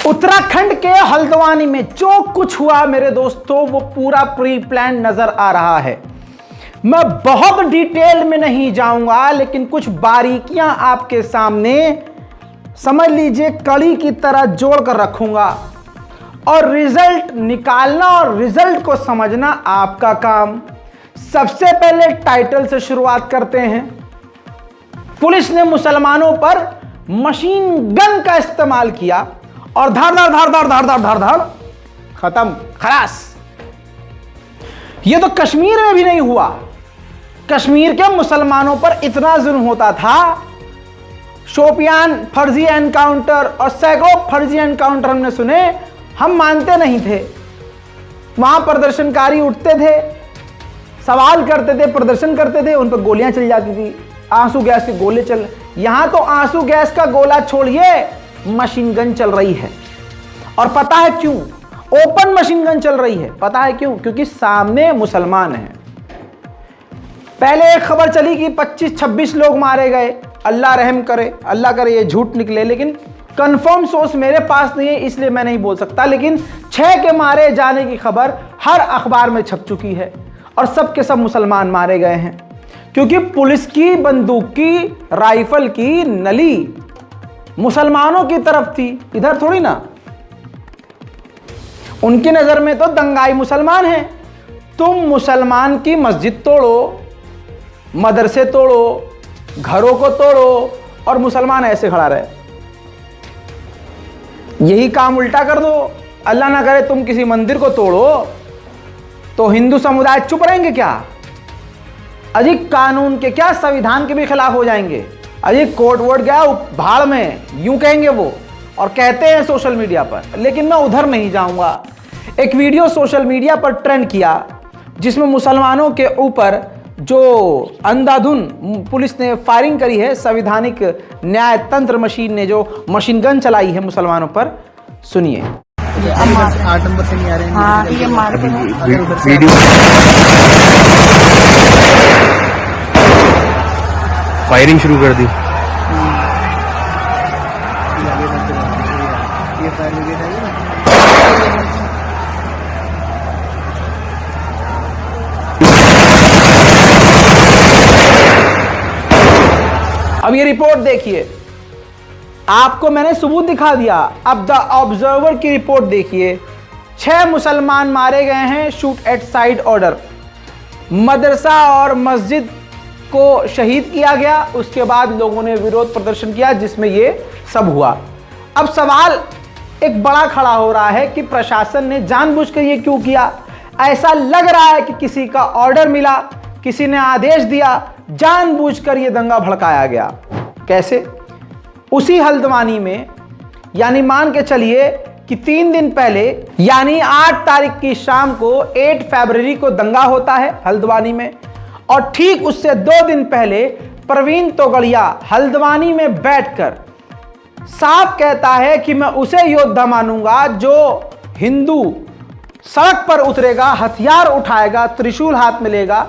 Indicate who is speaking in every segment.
Speaker 1: उत्तराखंड के हल्द्वानी में जो कुछ हुआ मेरे दोस्तों, वो पूरा प्री प्लान नजर आ रहा है। मैं बहुत डिटेल में नहीं जाऊंगा, लेकिन कुछ बारीकियां आपके सामने समझ लीजिए कड़ी की तरह जोड़ कर रखूंगा, और रिजल्ट निकालना और रिजल्ट को समझना आपका काम। सबसे पहले टाइटल से शुरुआत करते हैं। पुलिस ने मुसलमानों पर मशीन गन का इस्तेमाल किया और धड़ धड़ धड़ धड़ धड़ धड़ धड़ धड़ खत्म, खलास। यह तो कश्मीर में भी नहीं हुआ। कश्मीर के मुसलमानों पर इतना जुल्म होता था, शोपियान फर्जी एनकाउंटर और सैकड़ों फर्जी एनकाउंटर हमने सुने, हम मानते नहीं थे। वहां प्रदर्शनकारी उठते थे, सवाल करते थे, प्रदर्शन करते थे, उन पर गोलियां चल जाती थी, आंसू गैस के गोले चल। यहां तो आंसू गैस का गोला छोड़िए, मशीन गन चल रही है। और पता है क्यों ओपन मशीन गन चल रही है? पता है क्यों? क्योंकि सामने मुसलमान हैं। पहले एक खबर चली कि 25-26 लोग मारे गए। अल्लाह रहम करे, अल्लाह करे ये झूठ निकले, लेकिन कंफर्म सोर्स मेरे पास नहीं है, इसलिए मैं नहीं बोल सकता। लेकिन 6 के मारे जाने की खबर हर अखबार में छप चुकी है, और सब के सब मुसलमान मारे गए हैं। क्योंकि पुलिस की बंदूक की, राइफल की नली मुसलमानों की तरफ थी, इधर थोड़ी ना। उनकी नजर में तो दंगाई मुसलमान हैं। तुम मुसलमान की मस्जिद तोड़ो, मदरसे तोड़ो, घरों को तोड़ो, और मुसलमान ऐसे खड़ा रहे। यही काम उल्टा कर दो, अल्लाह ना करे तुम किसी मंदिर को तोड़ो, तो हिंदू समुदाय चुप रहेंगे क्या? अजी कानून के क्या, संविधान के भी खिलाफ हो जाएंगे। अजी कोर्ट वोट गया भाड़ में, यूं कहेंगे वो, और कहते हैं सोशल मीडिया पर। लेकिन मैं उधर नहीं जाऊंगा। एक वीडियो सोशल मीडिया पर ट्रेंड किया, जिसमें मुसलमानों के ऊपर जो अंधाधुन पुलिस ने फायरिंग करी है, संवैधानिक न्याय तंत्र मशीन ने जो मशीन गन चलाई है मुसलमानों पर, सुनिए।
Speaker 2: 8 नंबर से नहीं आ रहे हैं।
Speaker 3: हाँ, ये मारते हैं।
Speaker 2: वीडियो
Speaker 4: फायरिंग शुरू कर दी।
Speaker 2: ये फायर ब्रिगेड है ना।
Speaker 1: अब ये रिपोर्ट देखिए, आपको मैंने सबूत दिखा दिया। अब द ऑब्जर्वर की रिपोर्ट देखिए। 6 मुसलमान मारे गए हैं, शूट एट साइड ऑर्डर। मदरसा और मस्जिद को शहीद किया गया। उसके बाद लोगों ने विरोध प्रदर्शन किया, जिसमें ये सब हुआ। अब सवाल एक बड़ा खड़ा हो रहा है कि प्रशासन ने जानबूझकर ये क्यों किया? ऐसा लग रहा है कि किसी का ऑर्डर मिला, किसी ने आदेश दिया, जानबूझकर ये दंगा भड़काया गया। कैसे? उसी हल्द्वानी में, यानी मान के चलिए कि 3 दिन पहले, यानी 8 तारीख की शाम को 8 फरवरी को दंगा होता है हल्द्वानी में। और ठीक उससे 2 दिन पहले प्रवीण तोगड़िया हल्द्वानी में बैठकर साफ कहता है कि मैं उसे योद्धा मानूंगा जो हिंदू सड़क पर उतरेगा, हथियार उठाएगा, त्रिशूल हाथ में लेगा।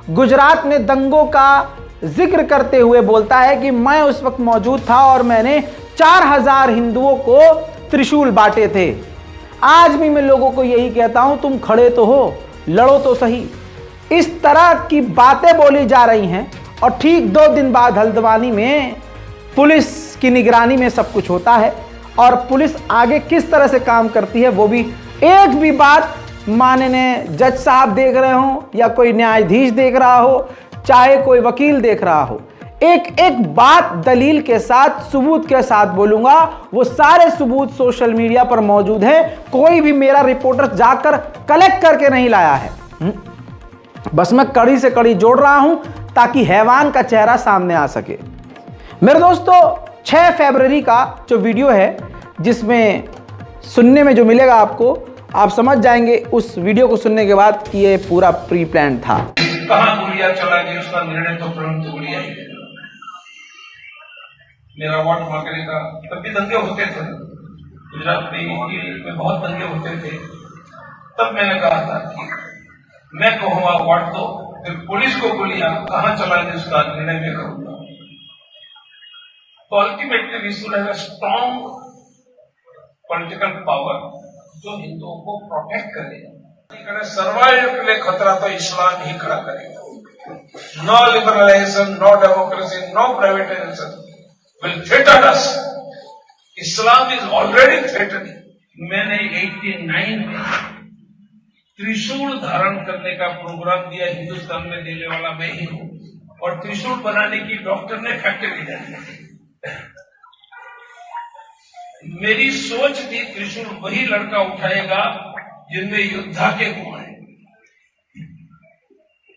Speaker 1: गुजरात में दंगों का जिक्र करते हुए बोलता है कि मैं उस वक्त मौजूद था और मैंने 4000 हिंदुओं को त्रिशूल बांटे थे। आज भी मैं लोगों को यही कहता हूं, तुम खड़े तो हो, लड़ो तो सही। इस तरह की बातें बोली जा रही हैं, और ठीक 2 दिन बाद हल्द्वानी में पुलिस की निगरानी में सब कुछ होता है। और पुलिस आगे किस तरह से काम करती है, वो भी एक भी बात माननीय जज साहब देख रहे हो, या कोई न्यायाधीश देख रहा हो, चाहे कोई वकील देख रहा हो, एक एक बात दलील के साथ, सबूत के साथ बोलूंगा। वो सारे सबूत सोशल मीडिया पर मौजूद हैं। कोई भी मेरा रिपोर्टर जाकर कलेक्ट करके नहीं लाया है। बस मैं कड़ी से कड़ी जोड़ रहा हूं, ताकि हैवान का चेहरा सामने आ सके। मेरे दोस्तों, 6 फरवरी का जो वीडियो है, जिसमें सुनने में जो मिलेगा आपको, आप समझ जाएंगे उस वीडियो को सुनने के बाद कि ये पूरा प्री प्लान था।
Speaker 5: कहां गोलियां चला गई, उसका निर्णय तो तुरंत गोलियां ही। मेरा वार्ड मार्केट का तब भी दंगे होते थे, गुजरात में बहुत दंगे होते थे। तब मैंने कहा था कि मैं कहूंगा वार्ड तो फिर पुलिस को गोलियां कहां चलाएंगे, उसका निर्णय मैं करूंगा। तो अल्टीमेटली विजुअल है स्ट्रॉन्ग पॉलिटिकल पावर जो हिंदुओं को प्रोटेक्ट करेगा। सर्वाइव के लिए खतरा तो इस्लाम ही खड़ा करेगा। No liberalisation, no democracy, no privatisation will threaten us. Islam is already threatening. मैंने 89 में त्रिशूल धारण करने का प्रोग्राम दिया, हिंदुस्तान में देने वाला मैं ही हूं, और त्रिशूल बनाने की डॉक्टर ने फैक्ट्री डाली। मेरी सोच थी त्रिशूल वही लड़का उठाएगा जिनमें योद्धा के गुण हैं।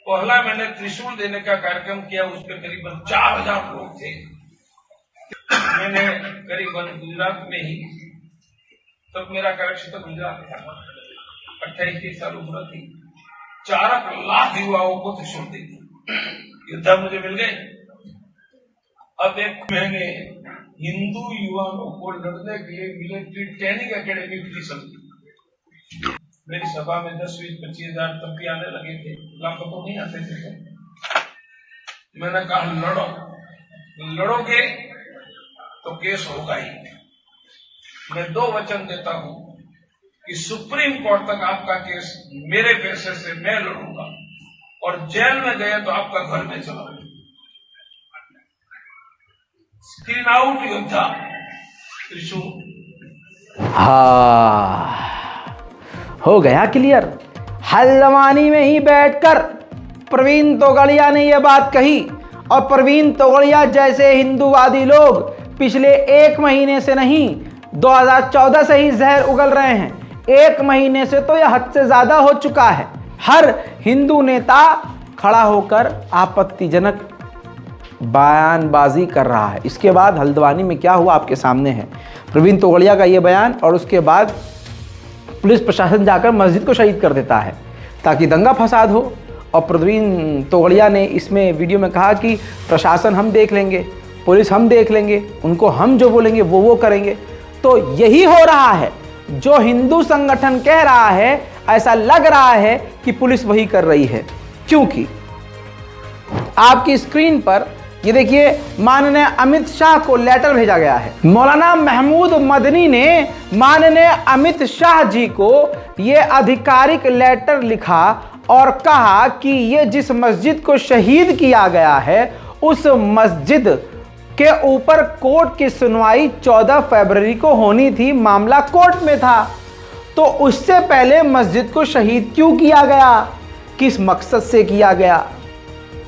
Speaker 5: पहला मैंने त्रिशूल देने का कार्यक्रम किया, उस पर करीबन 4000 लोग थे। मैंने करीबन गुजरात में ही, तब मेरा कार्यक्षेत्र गुजरात था, 28 साल उम्र थी, 4 लाख युवाओं को त्रिशूल दे दी। योद्धा मुझे मिल गए। अब एक मैंने हिंदू युवाओं को लड़ने के लिए मिलिट्री ट्रेनिंग एकेडमी भी समझी। मेरी सभा में 10, 20, 25 हजार तब भी आने लगे थे, लाखों तो नहीं आते थे। मैंने कहा लड़ो, लड़ोगे तो केस होगा ही। मैं 2 वचन देता हूं कि सुप्रीम कोर्ट तक आपका केस मेरे पैसे से मैं लड़ूंगा, और जेल में गए तो आपका घर में चला। स्क्रीन आउट योद्धा त्रिशूल।
Speaker 1: हो गया क्लियर। हल्द्वानी में ही बैठकर प्रवीण तोगड़िया ने यह बात कही, और प्रवीण तोगड़िया जैसे हिंदूवादी लोग पिछले 1 महीने से नहीं, 2014 से ही जहर उगल रहे हैं। 1 महीने से तो यह हद से ज्यादा हो चुका है। हर हिंदू नेता खड़ा होकर आपत्तिजनक बयानबाजी कर रहा है। इसके बाद हल्द्वानी में क्या हुआ आपके सामने है। प्रवीण तोगड़िया का ये बयान, और उसके बाद पुलिस प्रशासन जाकर मस्जिद को शहीद कर देता है ताकि दंगा फसाद हो। और प्रवीण तोगड़िया ने इसमें वीडियो में कहा कि प्रशासन हम देख लेंगे, पुलिस हम देख लेंगे, उनको हम जो बोलेंगे वो करेंगे। तो यही हो रहा है जो हिंदू संगठन कह रहा है। ऐसा लग रहा है कि पुलिस वही कर रही है, क्योंकि आपकी स्क्रीन पर ये देखिए, माननीय अमित शाह को लेटर भेजा गया है। मौलाना महमूद मदनी ने माननीय अमित शाह जी को ये आधिकारिक लेटर लिखा और कहा कि ये जिस मस्जिद को शहीद किया गया है, उस मस्जिद के ऊपर कोर्ट की सुनवाई 14 फरवरी को होनी थी। मामला कोर्ट में था, तो उससे पहले मस्जिद को शहीद क्यों किया गया, किस मकसद से किया गया,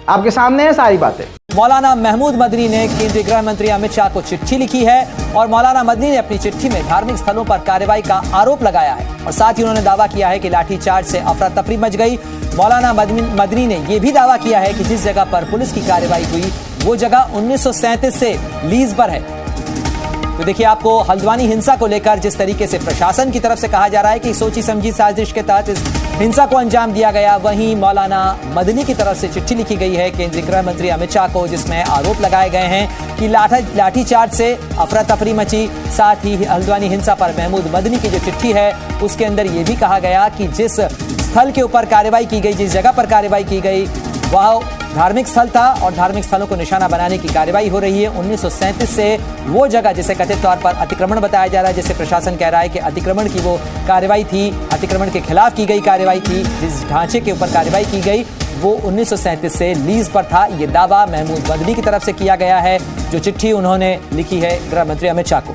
Speaker 1: आपके सामने है सारी बातें।
Speaker 3: मौलाना महमूद मदनी ने केंद्रीय गृह मंत्री अमित शाह को चिट्ठी लिखी है, और मौलाना मदनी ने अपनी चिट्ठी में धार्मिक स्थलों पर कार्रवाई का आरोप लगाया है, और साथ ही उन्होंने दावा किया है कि लाठीचार्ज से अफरा तफरी मच गई। मौलाना मदनी ने यह भी दावा किया है कि जिस जगह पर पुलिस की कार्रवाई हुई वो जगह 1937 से लीज पर है। तो देखिए, आपको हल्द्वानी हिंसा को लेकर जिस तरीके से प्रशासन की तरफ से कहा जा रहा है कि सोची समझी साजिश के तहत इस हिंसा को अंजाम दिया गया, वहीं मौलाना मदनी की तरफ से चिट्ठी लिखी गई है केंद्रीय गृह मंत्री अमित शाह को, जिसमें आरोप लगाए गए हैं कि लाठीचार्ज से अफरा तफरी मची। साथ ही हल्द्वानी हिंसा पर महमूद मदनी की जो चिट्ठी है उसके अंदर यह भी कहा गया कि जिस स्थल के ऊपर कार्रवाई की गई, जिस जगह पर कार्रवाई की गई, वह धार्मिक स्थल था और धार्मिक स्थलों को निशाना बनाने की कार्रवाई हो रही है। 1937 से वो जगह जिसे कथित तौर पर अतिक्रमण बताया जा रहा है, जिसे प्रशासन कह रहा है कि अतिक्रमण की वो कार्रवाई थी, अतिक्रमण के खिलाफ की गई कार्रवाई थी, जिस ढांचे के ऊपर कार्रवाई की गई वो 1937 से लीज पर था। ये दावा महमूद मदनी की तरफ से किया गया है, जो चिट्ठी उन्होंने लिखी है गृह मंत्री अमित शाह को।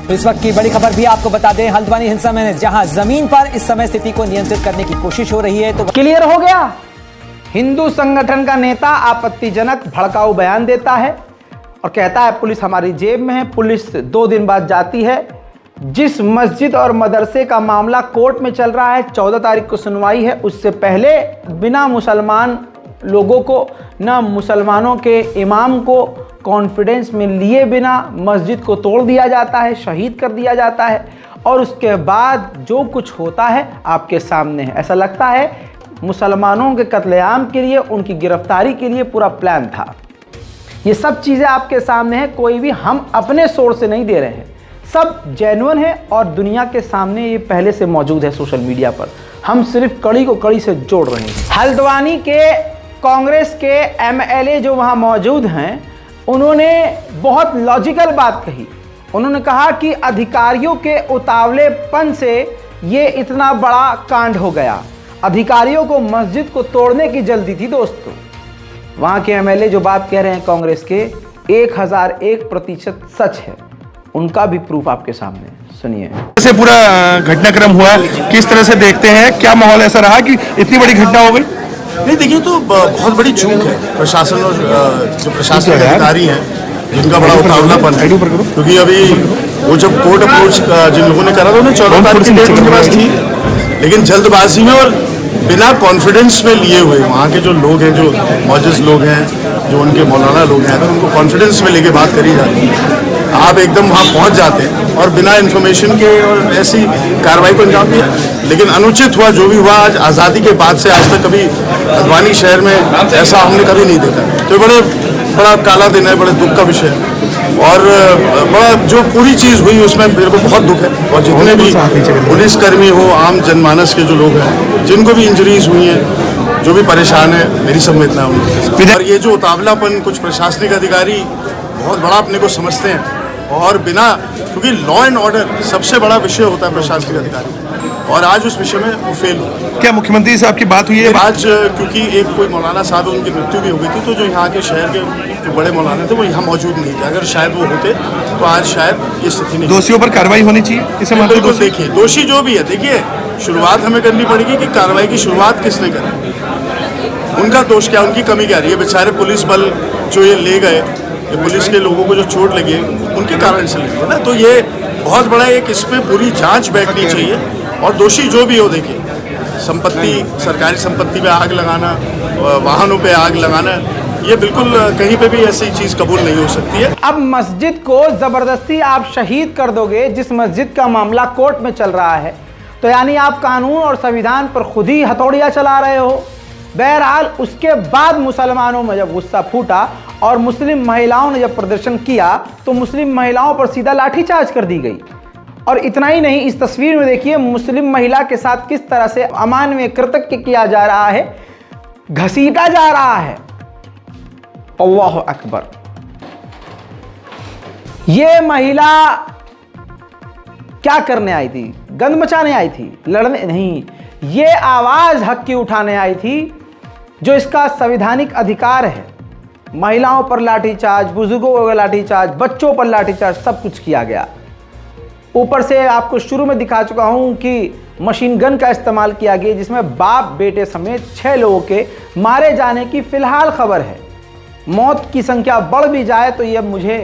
Speaker 3: तो इस वक्त की बड़ी खबर भी आपको बता दें, हल्द्वानी हिंसा में जहां जमीन पर इस समय स्थिति को नियंत्रित करने की कोशिश हो रही है, तो
Speaker 1: क्लियर हो गया। हिंदू संगठन का नेता आपत्तिजनक भड़काऊ बयान देता है और कहता है पुलिस हमारी जेब में है। पुलिस 2 दिन बाद जाती है। जिस मस्जिद और मदरसे का मामला कोर्ट में चल रहा है, 14 तारीख को सुनवाई है, उससे पहले बिना मुसलमान लोगों को, ना मुसलमानों के इमाम को कॉन्फिडेंस में लिए बिना मस्जिद को तोड़ दिया जाता है, शहीद कर दिया जाता है, और उसके बाद जो कुछ होता है आपके सामने है। ऐसा लगता है मुसलमानों के कत्लेआम के लिए, उनकी गिरफ्तारी के लिए पूरा प्लान था। ये सब चीज़ें आपके सामने हैं, कोई भी हम अपने सोर्स से नहीं दे रहे हैं, सब जेन्युइन है और दुनिया के सामने ये पहले से मौजूद है सोशल मीडिया पर। हम सिर्फ कड़ी को कड़ी से जोड़ रहे हैं। हल्द्वानी के कांग्रेस के एमएलए जो वहाँ मौजूद हैं, उन्होंने बहुत लॉजिकल बात कही। उन्होंने कहा कि अधिकारियों के उतावलेपन से ये इतना बड़ा कांड हो गया। अधिकारियों को मस्जिद को तोड़ने की जल्दी थी दोस्तों। वहां के एमएलए जो बात कह रहे हैं कांग्रेस के 1001% सच है, उनका भी प्रूफ आपके सामने है। सुनिए।
Speaker 6: से पूरा घटनाक्रम हुआ, किस तरह से देखते हैं, क्या माहौल ऐसा रहा कि इतनी बड़ी घटना हो गई?
Speaker 7: नहीं देखिए, तो बहुत बड़ी चूक है प्रशासन और जो प्रशासनिक अधिकारी हैं जिनका बड़ा उतावलापन है, क्योंकि अभी वो जब कोर्ट अप्रोच जिन लोगों ने करा था उन्हें 14 तारीख की डेट उनके पास थी, लेकिन जल्दबाजी में और बिना कॉन्फिडेंस में लिए हुए वहाँ के जो लोग हैं, जो मौजूद लोग हैं, जो उनके मौलाना लोग हैं, अगर उनको कॉन्फिडेंस में लेके बात करी जाती है, आप एकदम वहाँ पहुँच जाते हैं और बिना इन्फॉर्मेशन के और ऐसी कार्रवाई को अंजाम दिया। लेकिन अनुचित हुआ जो भी हुआ। आज आज़ादी के बाद से आज तक कभी हल्द्वानी शहर में ऐसा हमने कभी नहीं देखा, तो बड़ा काला दिन है, बड़े दुख का विषय है। और बड़ा जो पूरी चीज़ हुई उसमें मेरे को बहुत दुख है। और जितने भी पुलिसकर्मी हो, आम जनमानस के जो लोग हैं, जिनको भी इंजरीज हुई हैं, जो भी परेशान है, मेरी संवेदना है उनके साथ। और ये जो उतावलापन कुछ प्रशासनिक अधिकारी बहुत बड़ा अपने को समझते हैं और बिना, क्योंकि लॉ एंड ऑर्डर सबसे बड़ा विषय होता है प्रशासनिक अधिकारी, और आज उस विषय में वो फेल हुआ।
Speaker 6: क्या मुख्यमंत्री साहब की बात हुई है
Speaker 7: आज? क्योंकि एक कोई मौलाना साहब उनकी मृत्यु भी हो गई थी, तो जो यहाँ के शहर के जो बड़े मौलाना थे वो यहाँ मौजूद नहीं थे। अगर शायद वो होते तो आज शायद ये स्थिति नहीं।
Speaker 6: दोषियों पर कार्रवाई होनी चाहिए, इसे
Speaker 7: बिल्कुल। देखिए, दोषी जो भी है, देखिए शुरुआत हमें करनी पड़ेगी कि कार्रवाई की शुरुआत किसने करी, उनका दोष क्या, उनकी कमी क्या रही है। बेचारे पुलिस बल जो ये ले गए, ये पुलिस के लोगों को जो चोट लगी है उनके कारण से लगी है ना, तो ये बहुत बड़ा एक इसमें पूरी जांच बैठनी चाहिए। और दोषी जो भी हो, देखिए संपत्ति, सरकारी संपत्ति पे आग लगाना, वाहनों पे आग लगाना, ये बिल्कुल कहीं पे भी ऐसी चीज कबूल नहीं हो सकती है।
Speaker 1: अब मस्जिद को जबरदस्ती आप शहीद कर दोगे, जिस मस्जिद का मामला कोर्ट में चल रहा है, तो यानी आप कानून और संविधान पर खुद ही हथौड़ियां चला रहे हो। बहरहाल उसके बाद मुसलमानों में जब गुस्सा फूटा और मुस्लिम महिलाओं ने जब प्रदर्शन किया, तो मुस्लिम महिलाओं पर सीधा लाठीचार्ज कर दी गई। और इतना ही नहीं, इस तस्वीर में देखिए मुस्लिम महिला के साथ किस तरह से अमानवीय कृत्य किया जा रहा है, घसीटा जा रहा है। अल्लाह अकबर। ये महिला क्या करने आई थी? गंद मचाने आई थी, लड़ने नहीं। ये आवाज हक की उठाने आई थी, जो इसका संवैधानिक अधिकार है। महिलाओं पर लाठीचार्ज, बुजुर्गों पर लाठीचार्ज, बच्चों पर लाठीचार्ज, सब कुछ किया गया। ऊपर से आपको शुरू में दिखा चुका हूं कि मशीन गन का इस्तेमाल किया गया, जिसमें बाप बेटे समेत 6 लोगों के मारे जाने की फिलहाल खबर है। मौत की संख्या बढ़ भी जाए तो यह मुझे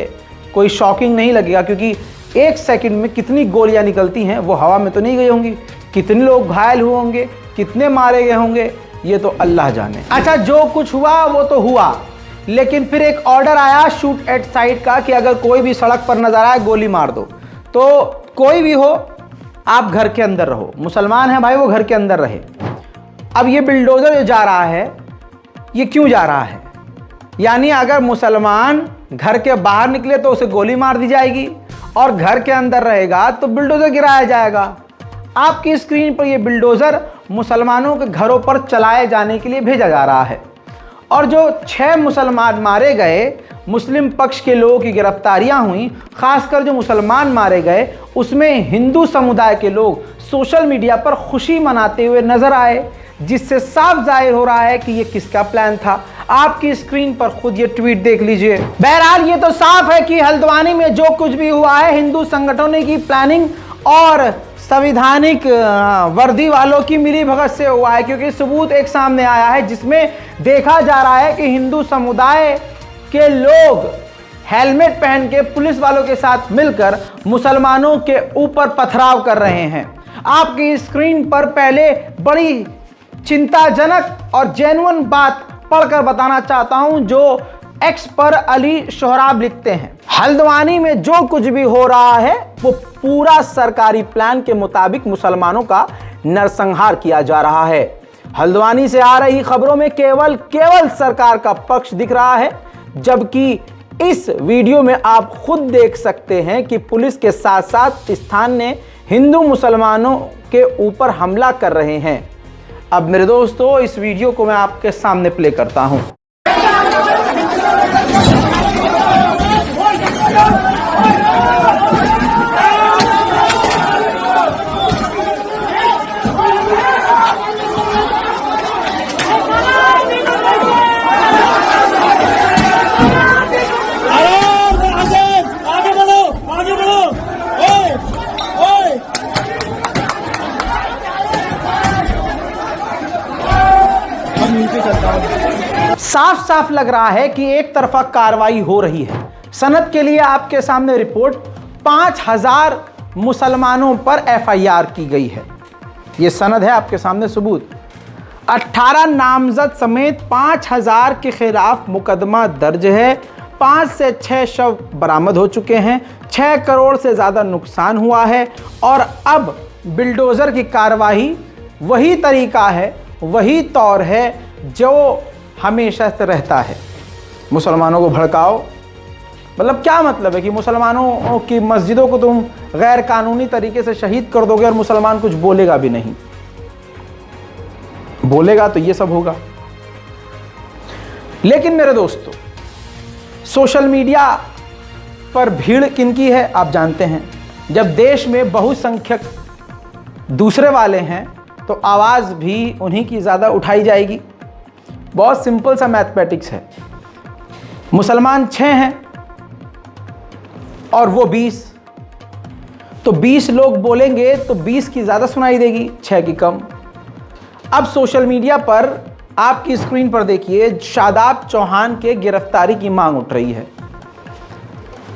Speaker 1: कोई शॉकिंग नहीं लगेगा, क्योंकि 1 सेकंड में कितनी गोलियां निकलती हैं वो हवा में तो नहीं गई होंगी। कितने लोग घायल हुए होंगे, कितने मारे गए होंगे, ये तो अल्लाह जाने। अच्छा, जो कुछ हुआ वो तो हुआ, लेकिन फिर एक ऑर्डर आया शूट एट साइट का कि अगर कोई भी सड़क पर नजर आए गोली मार दो। तो कोई भी हो, आप घर के अंदर रहो। मुसलमान है भाई, वो घर के अंदर रहे। अब ये बिल्डोजर जो जा रहा है, ये क्यों जा रहा है? यानी अगर मुसलमान घर के बाहर निकले तो उसे गोली मार दी जाएगी, और घर के अंदर रहेगा तो बिल्डोजर गिराया जाएगा। आपकी स्क्रीन पर ये बिल्डोजर मुसलमानों के घरों पर चलाए जाने के लिए भेजा जा रहा है। और जो 6 मुसलमान मारे गए, मुस्लिम पक्ष के लोगों की गिरफ्तारियां हुई, खासकर जो मुसलमान मारे गए उसमें हिंदू समुदाय के लोग सोशल मीडिया पर खुशी मनाते हुए नजर आए, जिससे साफ जाहिर हो रहा है कि ये किसका प्लान था। आपकी स्क्रीन पर खुद ये ट्वीट देख लीजिए। बहरहाल ये तो साफ है कि हल्द्वानी में जो कुछ भी हुआ है हिंदू संगठनों की प्लानिंग और संवैधानिक वर्दी वालों की मिलीभगत से हुआ है, क्योंकि सबूत एक सामने आया है जिसमें देखा जा रहा है कि हिंदू समुदाय के लोग हेलमेट पहन के पुलिस वालों के साथ मिलकर मुसलमानों के ऊपर पथराव कर रहे हैं। आपकी स्क्रीन पर पहले बड़ी चिंताजनक और जेन्युइन बात पढ़कर बताना चाहता हूं, जो एक्स पर अली शोहराब लिखते हैं। हल्द्वानी में जो कुछ भी हो रहा है वो पूरा सरकारी प्लान के मुताबिक मुसलमानों का नरसंहार किया जा रहा है। हल्द्वानी से आ रही खबरों में केवल सरकार का पक्ष दिख रहा है, जबकि इस वीडियो में आप खुद देख सकते हैं कि पुलिस के साथ साथ स्थान ने हिंदू मुसलमानों के ऊपर हमला कर रहे हैं। अब मेरे दोस्तों, इस वीडियो को मैं आपके सामने प्ले करता हूं।
Speaker 2: पे चलता हूँ।
Speaker 1: साफ साफ लग रहा है कि एक तरफा कार्रवाई हो रही है। सनद के लिए आपके सामने रिपोर्ट, 5000 मुसलमानों पर एफआईआर की गई है। यह सनद है आपके सामने सबूत। 18 नामजद समेत 5000 के खिलाफ मुकदमा दर्ज है। 5 से 6 शव बरामद हो चुके हैं। 6 करोड़ से ज़्यादा नुकसान हुआ है। और अब बिल्डोज़र की कार्रवाई वही तरीका है, वही तौर है जो हमेशा से रहता है। मुसलमानों को भड़काओ, मतलब क्या मतलब है कि मुसलमानों की मस्जिदों को तुम गैर कानूनी तरीके से शहीद कर दोगे और मुसलमान कुछ बोलेगा भी नहीं। बोलेगा तो ये सब होगा। लेकिन मेरे दोस्तों, सोशल मीडिया पर भीड़ किनकी है आप जानते हैं। जब देश में बहुसंख्यक दूसरे वाले हैं तो आवाज़ भी उन्हीं की ज़्यादा उठाई जाएगी। बहुत सिंपल सा मैथमेटिक्स है। मुसलमान 6 हैं और वो 20, तो 20 लोग बोलेंगे तो 20 की ज़्यादा सुनाई देगी, 6 की कम। अब सोशल मीडिया पर आपकी स्क्रीन पर देखिए, शादाब चौहान के गिरफ्तारी की मांग उठ रही है।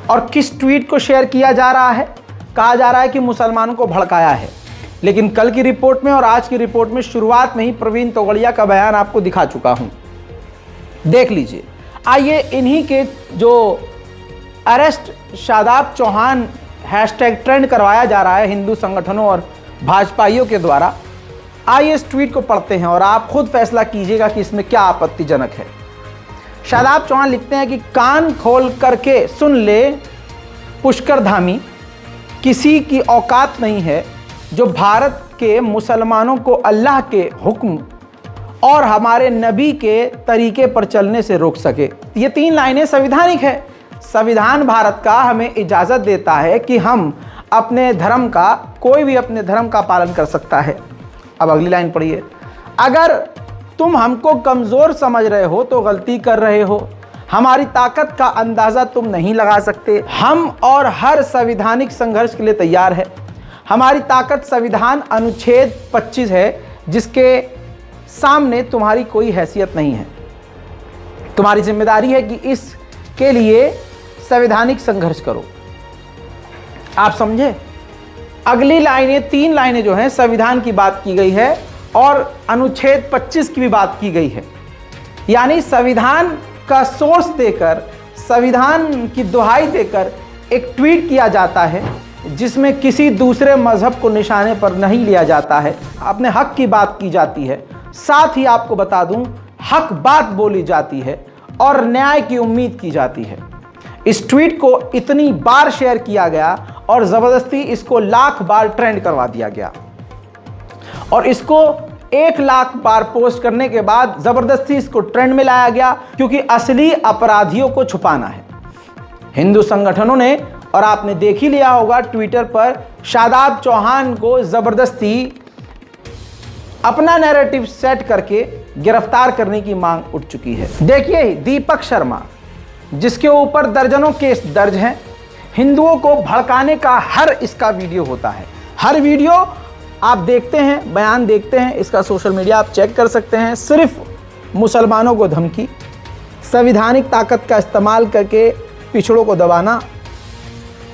Speaker 1: और किस ट्वीट को शेयर किया जा रहा है? कहा जा रहा है कि मुसलमानों को भड़काया है। लेकिन कल की रिपोर्ट में और आज की रिपोर्ट में शुरुआत में ही प्रवीण तोगड़िया का बयान आपको दिखा चुका हूं, देख लीजिए। आइए इन्हीं के जो arrest Shadab Chauhan hashtag trend करवाया जा रहा है हिंदू संगठनों और भाजपाइयों के द्वारा, आइए इस ट्वीट को पढ़ते हैं और आप खुद फैसला कीजिएगा कि इसमें क्या आपत्तिजनक है। शादाब चौहान लिखते हैं कि कान खोल करके सुन ले पुष्कर धामी, किसी की औकात नहीं है जो भारत के मुसलमानों को अल्लाह के हुक्म और हमारे नबी के तरीके पर चलने से रोक सके। ये 3 लाइनें संवैधानिक है। संविधान भारत का हमें इजाज़त देता है कि हम अपने धर्म का, कोई भी अपने धर्म का पालन कर सकता है। अब अगली लाइन पढ़िए। अगर तुम हमको कमज़ोर समझ रहे हो तो गलती कर रहे हो। हमारी ताकत का अंदाज़ा तुम नहीं लगा सकते। हम और हर संवैधानिक संघर्ष के लिए तैयार है। हमारी ताकत संविधान अनुच्छेद 25 है, जिसके सामने तुम्हारी कोई हैसियत नहीं है। तुम्हारी जिम्मेदारी है कि इसके लिए संवैधानिक संघर्ष करो। आप समझे? अगली लाइनें, 3 लाइनें जो हैं, संविधान की बात की गई है और अनुच्छेद 25 की भी बात की गई है। यानी संविधान का सोर्स देकर, संविधान की दुहाई देकर एक ट्वीट किया जाता है जिसमें किसी दूसरे मजहब को निशाने पर नहीं लिया जाता है। अपने हक की बात की जाती है। साथ ही आपको बता दूं, हक बात बोली जाती है और न्याय की उम्मीद की जाती है। इस ट्वीट को इतनी बार शेयर किया गया और ज़बरदस्ती इसको लाख बार ट्रेंड करवा दिया गया और इसको 1 लाख बार पोस्ट करने के बाद ज़बरदस्ती इसको ट्रेंड में लाया गया, क्योंकि असली अपराधियों को छुपाना है। हिंदू संगठनों ने, और आपने देख ही लिया होगा ट्विटर पर, शादाब चौहान को ज़बरदस्ती अपना नैरेटिव सेट करके गिरफ्तार करने की मांग उठ चुकी है। देखिए दीपक शर्मा, जिसके ऊपर दर्जनों केस दर्ज हैं, हिंदुओं को भड़काने का हर इसका वीडियो होता है। हर वीडियो आप देखते हैं, बयान देखते हैं, इसका सोशल मीडिया आप चेक कर सकते हैं। सिर्फ मुसलमानों को धमकी, संवैधानिक ताकत का इस्तेमाल करके पिछड़ों को दबाना,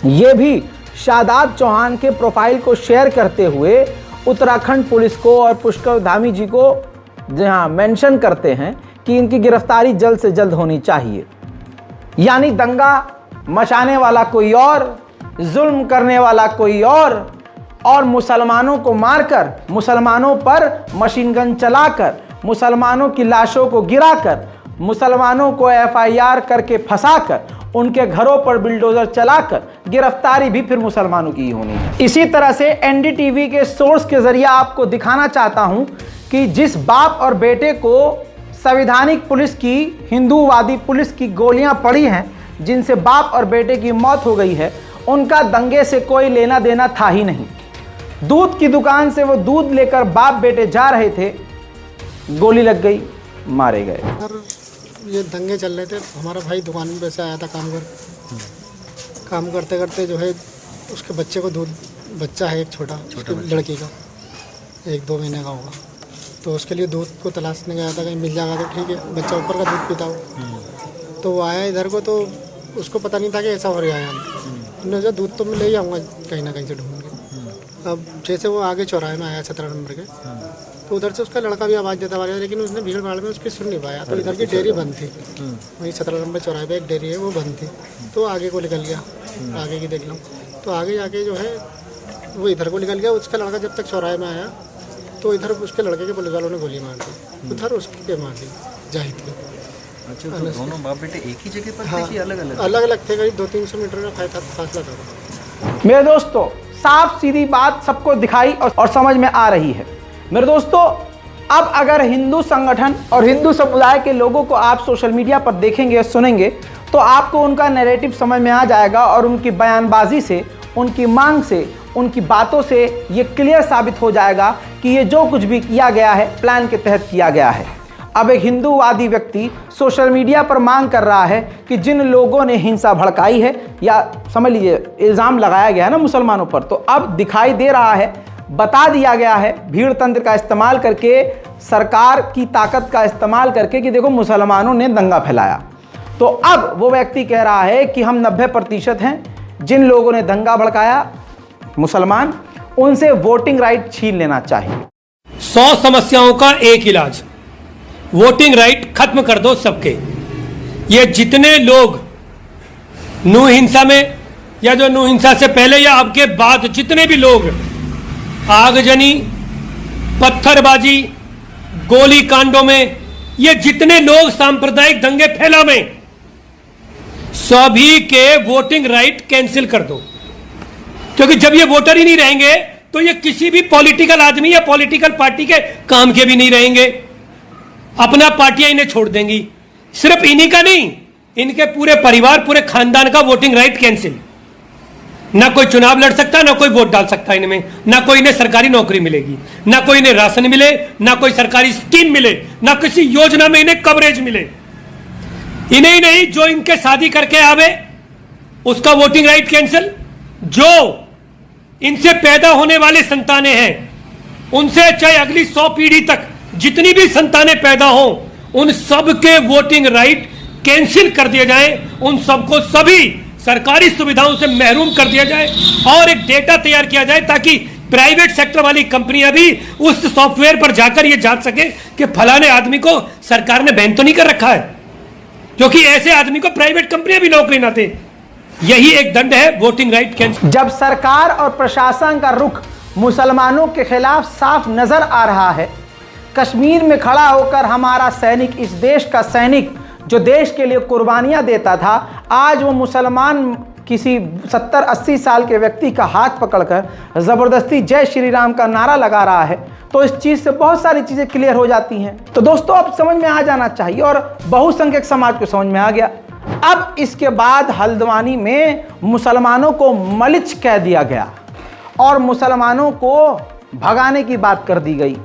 Speaker 1: ये भी शादाब चौहान के प्रोफाइल को शेयर करते हुए उत्तराखंड पुलिस को और पुष्कर धामी जी को जहां मेंशन करते हैं कि इनकी गिरफ्तारी जल्द से जल्द होनी चाहिए। यानी दंगा मचाने वाला कोई और, जुल्म करने वाला कोई और मुसलमानों को मारकर, मुसलमानों पर मशीन गन चलाकर, मुसलमानों की लाशों को गिराकर, मुसलमानों को एफआईआर करके फंसाकर, उनके घरों पर बिल्डोजर चलाकर गिरफ्तारी भी फिर मुसलमानों की ही होनी है। इसी तरह से एनडीटीवी के सोर्स के जरिए आपको दिखाना चाहता हूं कि जिस बाप और बेटे को संवैधानिक पुलिस की, हिंदूवादी पुलिस की गोलियां पड़ी हैं, जिनसे बाप और बेटे की मौत हो गई है, उनका दंगे से कोई लेना देना था ही नहीं। दूध की दुकान से वो दूध लेकर बाप बेटे जा रहे थे, गोली लग गई, मारे गए।
Speaker 8: सर ये दंगे चल रहे थे, हमारा भाई दुकान में से आया था काम करते करते जो है उसके बच्चे को दूध, बच्चा है एक छोटा लड़की का, 1-2 महीने का होगा, तो उसके लिए दूध को तलाशने गया था, कहीं मिल जाएगा तो ठीक है, बच्चा ऊपर का दूध पीता हो। तो वो आया इधर को, तो उसको पता नहीं था कि ऐसा हो रहा है। हमने सोचा दूध तो मैं ले जाऊँगा कहीं ना कहीं से ढूंढ के। अब जैसे वो आगे चौराहे में आया 17 नंबर के, तो उधर से उसका लड़का भी आवाज़ देता हुआ, लेकिन उसने भीड़ भाड़ में उसकी सुन नहीं पाया। तो इधर की डेयरी बंद थी, वहीं 17 नंबर चौराहे पे एक डेयरी है, वो बंद थी। तो आगे को निकल गया, आगे की देख लो। तो आगे जाके जो है वो इधर को निकल गया। उसका लड़का जब तक चौराहे में आया तो इधर उसके लड़के के पुलिस वालों ने गोली मार दी, उधर उसकी पे मार दी जाहिद की।
Speaker 2: अच्छा, तो दोनों बाप बेटे एक ही जगह पर थे कि अलग अलग?
Speaker 8: अलग अलग थे, करीब 200-300 मीटर का फासला था।
Speaker 1: मेरे दोस्तों, साफ सीधी बात सबको दिखाई और समझ में आ रही है। मेरे दोस्तों, अब अगर हिंदू संगठन और हिंदू समुदाय के लोगों को आप सोशल मीडिया पर देखेंगे, सुनेंगे, तो आपको उनका नैरेटिव समझ में आ जाएगा और उनकी बयानबाजी से, उनकी मांग से, उनकी बातों से ये क्लियर साबित हो जाएगा कि ये जो कुछ भी किया गया है प्लान के तहत किया गया है। अब एक हिंदूवादी व्यक्ति सोशल मीडिया पर मांग कर रहा है कि जिन लोगों ने हिंसा भड़काई है, या समझ लीजिए इल्ज़ाम लगाया गया है ना मुसलमानों पर, तो अब दिखाई दे रहा है, बता दिया गया है भीड़ तंत्र का इस्तेमाल करके, सरकार की ताकत का इस्तेमाल करके कि देखो मुसलमानों ने दंगा फैलाया। तो अब वो व्यक्ति कह रहा है कि हम 90% हैं, जिन लोगों ने दंगा भड़काया मुसलमान, उनसे वोटिंग राइट छीन लेना चाहिए।
Speaker 9: 100 समस्याओं का एक इलाज, वोटिंग राइट खत्म कर दो सबके। ये जितने लोग नू हिंसा में या जो नू हिंसा से पहले या अब के बाद जितने भी लोग आगजनी, पत्थरबाजी, गोली कांडों में, ये जितने लोग सांप्रदायिक दंगे फैलावे, सभी के वोटिंग राइट कैंसिल कर दो। क्योंकि जब ये वोटर ही नहीं रहेंगे तो ये किसी भी पॉलिटिकल आदमी या पॉलिटिकल पार्टी के काम के भी नहीं रहेंगे। अपना पार्टियां इन्हें छोड़ देंगी। सिर्फ इन्हीं का नहीं, इनके पूरे परिवार, पूरे खानदान का वोटिंग राइट कैंसिल। ना कोई चुनाव लड़ सकता, ना कोई वोट डाल सकता इनमें, ना कोई इन्हें सरकारी नौकरी मिलेगी, ना कोई इन्हें राशन मिले, ना कोई सरकारी स्कीम मिले, ना किसी योजना में इन्हें कवरेज मिले। इन्हें ही नहीं, जो इनके शादी करके आवे उसका वोटिंग राइट कैंसिल। जो इनसे पैदा होने वाले संतानें हैं, उनसे चाहे अगली 100 पीढ़ी तक जितनी भी संतानें पैदा हो, उन सब के वोटिंग राइट कैंसिल कर दिए जाए। उन सबको सभी सरकारी सुविधाओं से महरूम कर दिया जाए और एक डेटा तैयार किया जाए ताकि प्राइवेट सेक्टर वाली कंपनियां भी उस सॉफ्टवेयर पर जाकर यह जांच सके कि फलाने आदमी को सरकार ने बैन तो नहीं कर रखा है, क्योंकि ऐसे आदमी को प्राइवेट कंपनियां भी नौकरी ना दे। यही एक दंड है वोटिंग राइट कैंसिल।
Speaker 1: जब सरकार और प्रशासन का रुख मुसलमानों के खिलाफ साफ नजर आ रहा है, कश्मीर में खड़ा होकर हमारा सैनिक, इस देश का सैनिक जो देश के लिए कुर्बानियां देता था, आज वो मुसलमान किसी 70-80 साल के व्यक्ति का हाथ पकड़कर ज़बरदस्ती जय श्री राम का नारा लगा रहा है, तो इस चीज़ से बहुत सारी चीज़ें क्लियर हो जाती हैं। तो दोस्तों, अब समझ में आ जाना चाहिए और बहुसंख्यक समाज को समझ में आ गया। अब इसके बाद हल्द्वानी में मुसलमानों को मलिच कह दिया गया और मुसलमानों को भगाने की बात कर दी गई।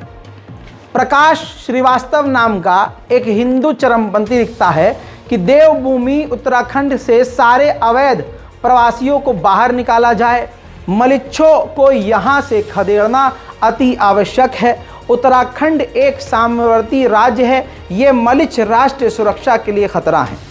Speaker 1: प्रकाश श्रीवास्तव नाम का एक हिंदू चरमपंथी लिखता है कि देवभूमि उत्तराखंड से सारे अवैध प्रवासियों को बाहर निकाला जाए, मलिच्छों को यहाँ से खदेड़ना अति आवश्यक है। उत्तराखंड एक साम्यवर्ती राज्य है, ये मलिच्छ राष्ट्रीय सुरक्षा के लिए खतरा है।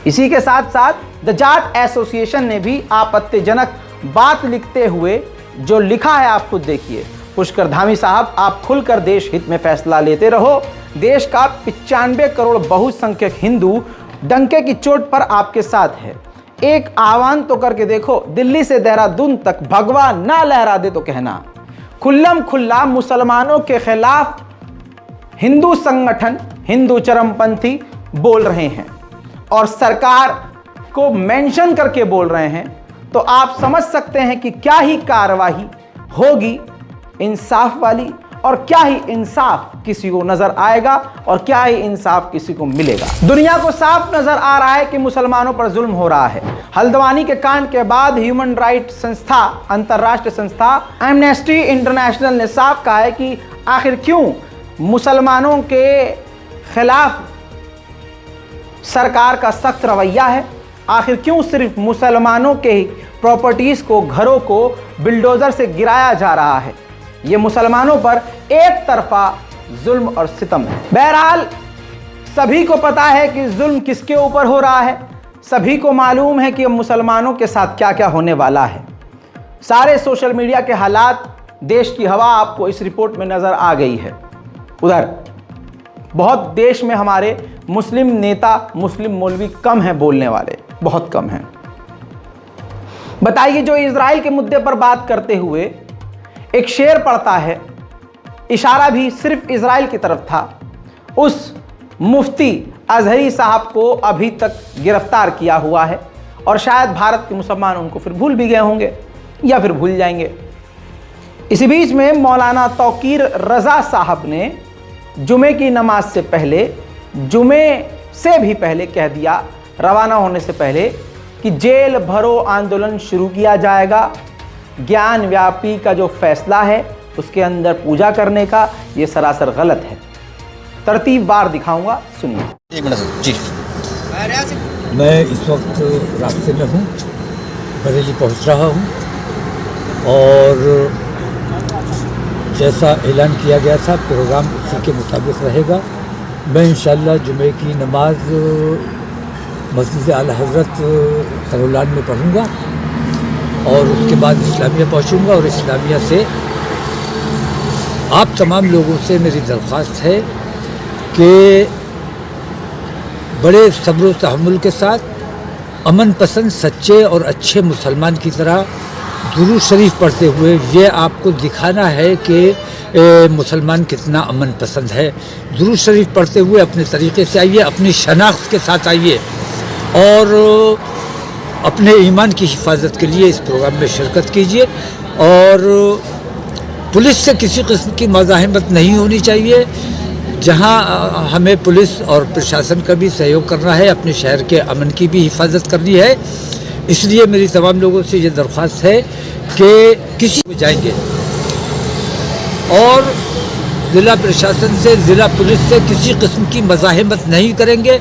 Speaker 1: इसी के साथ साथ द जाट एसोसिएशन ने भी आपत्तिजनक बात लिखते हुए जो लिखा है आप खुद देखिए। पुष्कर धामी साहब, आप खुलकर देश हित में फैसला लेते रहो। देश का 95 करोड़ बहुसंख्यक हिंदू डंके की चोट पर आपके साथ है। एक आह्वान तो करके देखो, दिल्ली से देहरादून तक भगवा ना लहरा दे तो कहना। खुल्लम खुल्ला मुसलमानों के खिलाफ हिंदू संगठन, हिंदू चरमपंथी बोल रहे हैं और सरकार को मेंशन करके बोल रहे हैं, तो आप समझ सकते हैं कि क्या ही कार्रवाई होगी इंसाफ वाली, और क्या ही इंसाफ किसी को नजर आएगा और क्या ही इंसाफ किसी को मिलेगा। दुनिया को साफ नजर आ रहा है कि मुसलमानों पर जुल्म हो रहा है। हल्द्वानी के कांड के बाद ह्यूमन राइट संस्था, अंतर्राष्ट्रीय संस्था एमनेस्टी इंटरनेशनल ने साफ कहा है कि आखिर क्यों मुसलमानों के खिलाफ सरकार का सख्त रवैया है, आखिर क्यों सिर्फ मुसलमानों के ही प्रॉपर्टीज को, घरों को बिल्डोजर से गिराया जा रहा है। ये मुसलमानों पर एक तरफा जुल्म और सितम है। बहरहाल सभी को पता है कि जुल्म किसके ऊपर हो रहा है, सभी को मालूम है कि मुसलमानों के साथ क्या क्या होने वाला है। सारे सोशल मीडिया के हालात, देश की हवा आपको इस रिपोर्ट में नज़र आ गई है। उधर बहुत देश में हमारे मुस्लिम नेता, मुस्लिम मौलवी कम हैं, बोलने वाले बहुत कम हैं। बताइए, जो इजराइल के मुद्दे पर बात करते हुए एक शेर पढ़ता है, इशारा भी सिर्फ इजराइल की तरफ था, उस मुफ्ती अजहरी साहब को अभी तक गिरफ्तार किया हुआ है और शायद भारत के मुसलमान उनको फिर भूल भी गए होंगे या फिर भूल जाएंगे। इसी बीच में मौलाना तौकीर रजा साहब ने जुमे की नमाज से पहले, जुमे से भी पहले कह दिया, रवाना होने से पहले, कि जेल भरो आंदोलन शुरू किया जाएगा। ज्ञान व्यापी का जो फैसला है उसके अंदर पूजा करने का ये सरासर गलत है। तरतीब बार दिखाऊंगा, सुनिए।
Speaker 2: एक मिनट जी।
Speaker 10: मैं इस वक्त रास्ते में हूँ, बरेली पहुँच रहा हूँ और जैसा ऐलान किया गया था प्रोग्राम उसी के मुताबिक रहेगा। मैं इंशाअल्लाह जुमे की नमाज मस्जिद आला हज़रत करोलान में पढ़ूँगा और उसके बाद इस्लामिया पहुँचूँगा और इस्लामिया से आप तमाम लोगों से मेरी दरख्वास्त है कि बड़े सब्र व तहम्मुल के साथ अमन पसंद, सच्चे और अच्छे मुसलमान की तरह दुरूद शरीफ पढ़ते हुए ये आपको दिखाना है कि मुसलमान कितना अमन पसंद है। दुरूद शरीफ पढ़ते हुए अपने तरीके से आइए, अपनी शनाख्त के साथ आइए और अपने ईमान की हिफाजत के लिए इस प्रोग्राम में शिरकत कीजिए। और पुलिस से किसी किस्म की मज़ाहमत नहीं होनी चाहिए। जहां हमें पुलिस और प्रशासन का भी सहयोग करना है, अपने शहर के अमन की भी हिफाजत करनी है। इसलिए मेरी तमाम लोगों से ये दरख्वास्त है कि किसी को जाएंगे और ज़िला प्रशासन से, ज़िला पुलिस से किसी किस्म की मज़ाहमत नहीं करेंगे।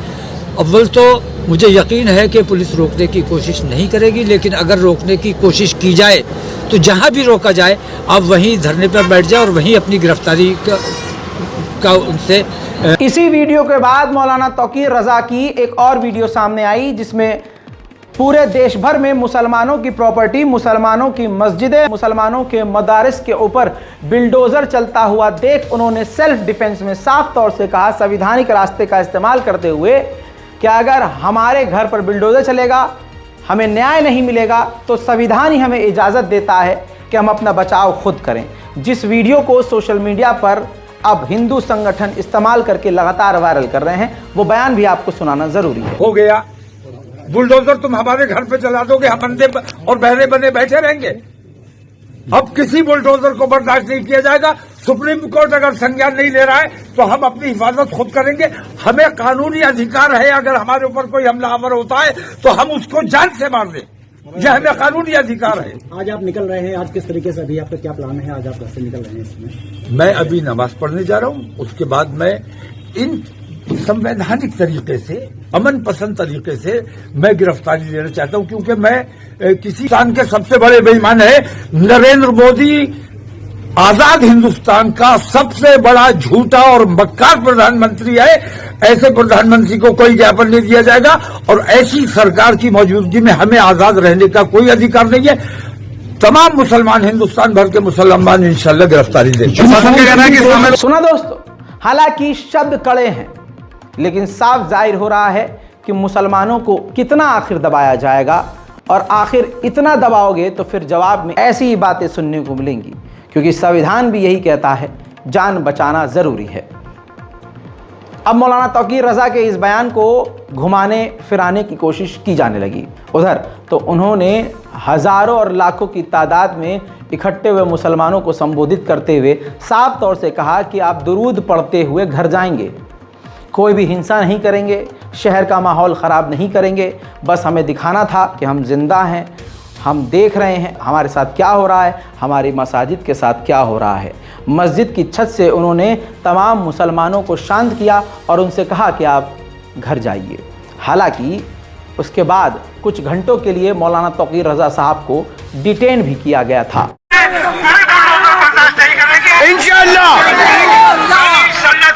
Speaker 10: अव्वल तो मुझे यकीन है कि पुलिस रोकने की कोशिश नहीं करेगी, लेकिन अगर रोकने की कोशिश की जाए तो जहां भी रोका जाए आप वहीं धरने पर बैठ जाए और वहीं अपनी गिरफ्तारी का उनसे।
Speaker 1: इसी वीडियो के बाद मौलाना तौकीर रजा की एक और वीडियो सामने आई जिसमें पूरे देश भर में मुसलमानों की प्रॉपर्टी, मुसलमानों की मस्जिदें, मुसलमानों के मदारिस के ऊपर बिल्डोज़र चलता हुआ देख उन्होंने सेल्फ डिफेंस में साफ तौर से कहा, संविधानिक रास्ते का इस्तेमाल करते हुए, कि अगर हमारे घर पर बिल्डोज़र चलेगा, हमें न्याय नहीं मिलेगा, तो संविधान ही हमें इजाज़त देता है कि हम अपना बचाव खुद करें। जिस वीडियो को सोशल मीडिया पर अब हिंदू संगठन इस्तेमाल करके लगातार वायरल कर रहे हैं, वो बयान भी आपको सुनाना जरूरी है।
Speaker 10: हो गया, बुलडोजर तुम हमारे घर पे चला दोगे, हम अंधे और बहरे बने बैठे रहेंगे। अब किसी बुलडोजर को बर्दाश्त नहीं किया जाएगा। सुप्रीम कोर्ट अगर संज्ञान नहीं ले रहा है तो हम अपनी हिफाजत खुद करेंगे। हमें कानूनी अधिकार है, अगर हमारे ऊपर कोई हमलावर होता है तो हम उसको जान से मार दें, यह हमें कानूनी अधिकार है।
Speaker 11: आज आप निकल रहे हैं, आज किस तरीके से, अभी आपका क्या प्लान है, आज आप कैसे निकल रहे हैं इसमें?
Speaker 10: मैं अभी नमाज पढ़ने जा रहा हूँ, उसके बाद मैं इन संवैधानिक तरीके से, अमन पसंद तरीके से मैं गिरफ्तारी लेना चाहता हूं, क्योंकि मैं किसी हिंदुस्तान के सबसे बड़े बेईमान है नरेंद्र मोदी, आजाद हिंदुस्तान का सबसे बड़ा झूठा और मक्कार प्रधानमंत्री है। ऐसे प्रधानमंत्री को कोई ज्ञापन नहीं दिया जाएगा और ऐसी सरकार की मौजूदगी में हमें आजाद रहने का कोई अधिकार नहीं है। तमाम मुसलमान, हिंदुस्तान भर के मुसलमान इंशाल्लाह गिरफ्तारी देंगे।
Speaker 1: सुना दोस्तों, हालांकि शब्द कड़े हैं लेकिन साफ जाहिर हो रहा है कि मुसलमानों को कितना आखिर दबाया जाएगा, और आखिर इतना दबाओगे तो फिर जवाब में ऐसी ही बातें सुनने को मिलेंगी, क्योंकि संविधान भी यही कहता है, जान बचाना ज़रूरी है। अब मौलाना तौकीर रजा के इस बयान को घुमाने फिराने की कोशिश की जाने लगी। उधर तो उन्होंने हज़ारों और लाखों की तादाद में इकट्ठे हुए मुसलमानों को संबोधित करते हुए साफ तौर से कहा कि आप दुरूद पढ़ते हुए घर जाएंगे, कोई भी हिंसा नहीं करेंगे, शहर का माहौल ख़राब नहीं करेंगे, बस हमें दिखाना था कि हम जिंदा हैं, हम देख रहे हैं हमारे साथ क्या हो रहा है, हमारी मसाजिद के साथ क्या हो रहा है। मस्जिद की छत से उन्होंने तमाम मुसलमानों को शांत किया और उनसे कहा कि आप घर जाइए। हालांकि उसके बाद कुछ घंटों के लिए मौलाना तौकीर रजा साहब को डिटेन भी किया गया था।
Speaker 6: इंशाअल्लाह